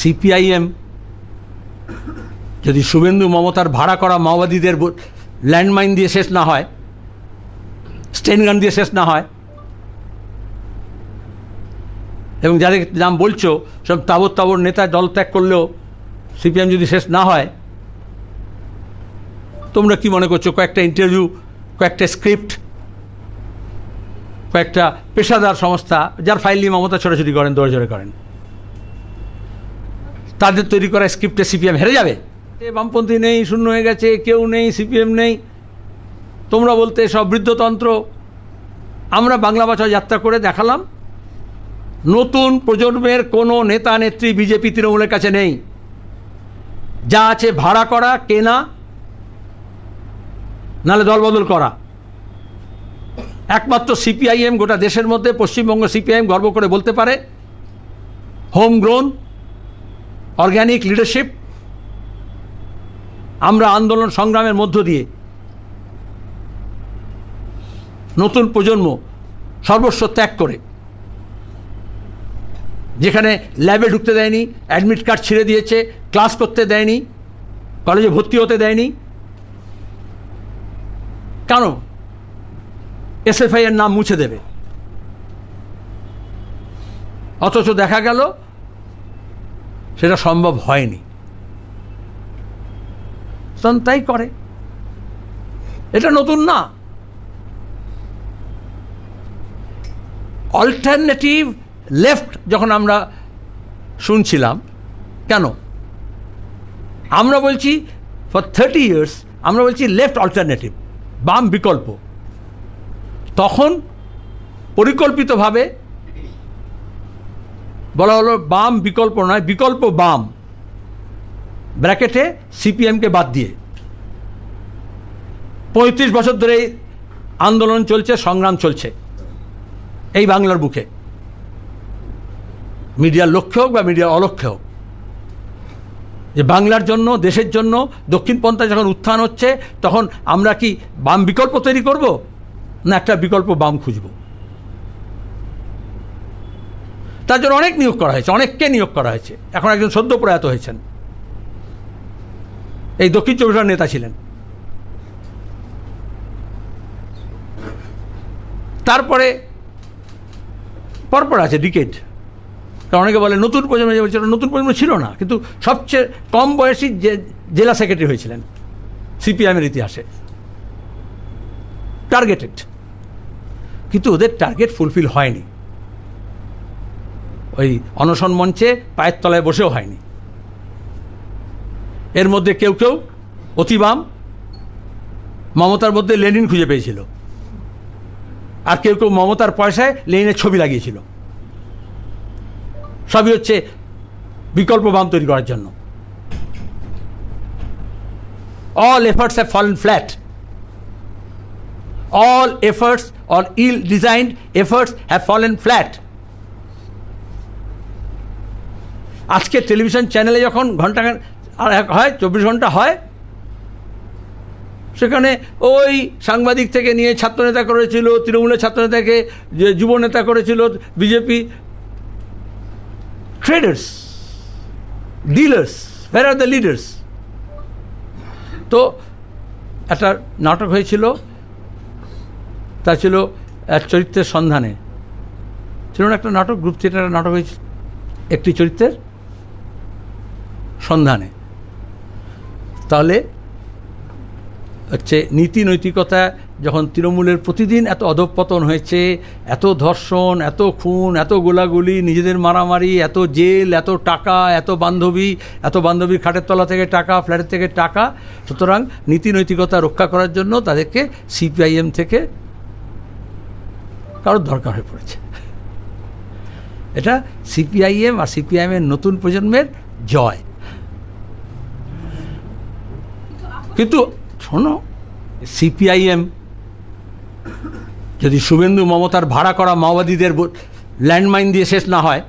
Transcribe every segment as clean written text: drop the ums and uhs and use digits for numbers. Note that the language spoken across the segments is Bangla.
সিপিআইএম যদি শুভেন্দু মমতার ভাড়া করা মাওবাদীদের ল্যান্ডমাইন দিয়ে শেষ না হয়, স্টেনগান দিয়ে শেষ না হয়, এবং যাদের নাম বলছো সব তাবর তাবর নেতা দলত্যাগ করলেও সিপিএম যদি শেষ না হয়, তোমরা কি মনে করছো কয়েকটা ইন্টারভিউ, কয়েকটা স্ক্রিপ্ট, কয়েকটা পেশাদার সংস্থা যার ফাইল নিয়ে মমতা ছোটাছুটি করেন, দৌড়াঝড়ে করেন, তাদের তৈরি করা স্ক্রিপ্টে সিপিএম হেরে যাবে? বামপন্থী নেই, শূন্য হয়ে গেছে, কেউ নেই, সিপিএম নেই, তোমরা বলতে সব বৃদ্ধতন্ত্র। আমরা বাংলা ভাষা যাত্রা করে দেখালাম নতুন প্রজন্মের কোনো নেতা নেত্রী বিজেপি তৃণমূলের কাছে নেই। যা আছে ভাড়া করা, কেনা, নাহলে দলবদল করা। একমাত্র সিপিআইএম গোটা দেশের মধ্যে, পশ্চিমবঙ্গ সিপিআইএম গর্ব করে বলতে পারে হোম গ্রোন অর্গ্যানিক লিডারশিপ। আমরা আন্দোলন সংগ্রামের মধ্য দিয়ে নতুন প্রজন্ম সর্বস্ব ত্যাগ করে, যেখানে ল্যাবে ঢুকতে দেয়নি, অ্যাডমিট কার্ড ছিঁড়ে দিয়েছে, ক্লাস করতে দেয়নি, কলেজে ভর্তি হতে দেয়নি, কেন? এসএফআই এর নাম মুছে দেবে। অথচ দেখা গেল সেটা সম্ভব হয়নি। তখন তাই করে। এটা নতুন না। অল্টারনেটিভ লেফট যখন আমরা শুনছিলাম, কেন আমরা বলছি ফর 30 years আমরা বলছি লেফট অল্টারনেটিভ, বাম বিকল্প, তখন পরিকল্পিতভাবে বলা হলো বাম বিকল্প নয়, বিকল্প বাম, ব্র্যাকেটে সিপিএমকে বাদ দিয়ে। 35 বছর ধরে আন্দোলন চলছে, সংগ্রাম চলছে এই বাংলার বুকে, মিডিয়ার লক্ষ্যে হোক বা মিডিয়ার অলক্ষ্যে হোক, যে বাংলার জন্য, দেশের জন্য দক্ষিণপন্থা যখন উত্থান হচ্ছে, তখন আমরা কি বাম বিকল্প তৈরি করব, না একটা বিকল্প বাম খুঁজব? তার জন্য অনেক নিয়োগ করা হয়েছে, অনেককে নিয়োগ করা হয়েছে। এখন একজন সদ্য প্রয়াত হয়েছেন, এই দক্ষিণ চব্বিশ পরগনার নেতা ছিলেন। তারপরে পরপর আছে ডিকেড। কারণ অনেকে বলে নতুন প্রজন্ম, যে বলছে নতুন প্রজন্ম ছিল না, কিন্তু সবচেয়ে কম বয়সী যে জেলা সেক্রেটারি হয়েছিলেন সিপিআইএমের ইতিহাসে, টার্গেটেড। কিন্তু ওদের টার্গেট ফুলফিল হয়নি, ওই অনশন মঞ্চে পায়ের তলায় বসেও হয়নি। এর মধ্যে কেউ কেউ অতিবাম, মমতার মধ্যে লেনিন খুঁজে পেয়েছিল, আর কেউ কেউ মমতার পয়সায় লেনিনের ছবি লাগিয়েছিল। সবই হচ্ছে বিকল্প বাম তৈরি করার জন্য। All efforts have fallen flat. All efforts or ill-designed efforts have fallen flat. আজকে টেলিভিশন চ্যানেলে যখন ঘন্টা হয়, 24 ঘন্টা হয়, সেখানে ওই সাংবাদিক থেকে নিয়ে ছাত্রনেতা করেছিল, তৃণমূলের ছাত্রনেতাকে যে যুব নেতা করেছিল BJP, traders, dealers, where are the leaders? তো একটা নাটক হয়েছিল, তা ছিল এক চরিত্রের সন্ধানে, ছিল না একটা নাটক, গ্রুপ থিয়েটারের নাটক হয়েছিল, একটি চরিত্রের সন্ধানে। তাহলে হচ্ছে নীতি নৈতিকতা যখন তৃণমূলের প্রতিদিন এত অধঃপতন হয়েছে, এত ধর্ষণ, এত খুন, এত গোলাগুলি, নিজেদের মারামারি, এত জেল, এত টাকা, এত বান্ধবীর খাটের তলা থেকে টাকা, ফ্ল্যাটের থেকে টাকা, সুতরাং নীতি নৈতিকতা রক্ষা করার জন্য তাদেরকে সিপিআইএম থেকে কারোর দরকার হয়ে পড়েছে। এটা সিপিআইএম আর সিপিআইএমের নতুন প্রজন্মের জয়। কিন্তু শোনো, সিপিআইএম যদি শুভেন্দু মমতার ভাড়া করা মাওবাদীদের ল্যান্ডমাইন দিয়ে শেষ না হয়,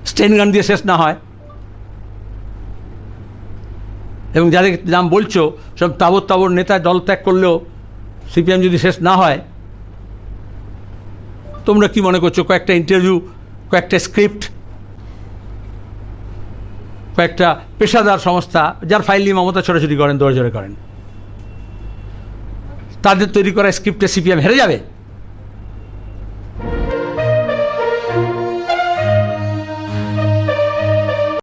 স্টেনগান দিয়ে শেষ না হয়, এবং যাদের নাম বলছো সব তাবর তাবর নেতা দলত্যাগ করলেও সিপিএম যদি শেষ না হয়, তোমরা কি মনে করছো কয়েকটা ইন্টারভিউ, কয়েকটা স্ক্রিপ্ট, কয়েকটা পেশাদার সংস্থা যার ফাইল নিয়ে মমতা ছোটাছুটি করেন, দৌড়াজোড়ে করেন, তাদের তৈরি করা স্ক্রিপ্টে সিপিএম হেরে যাবে?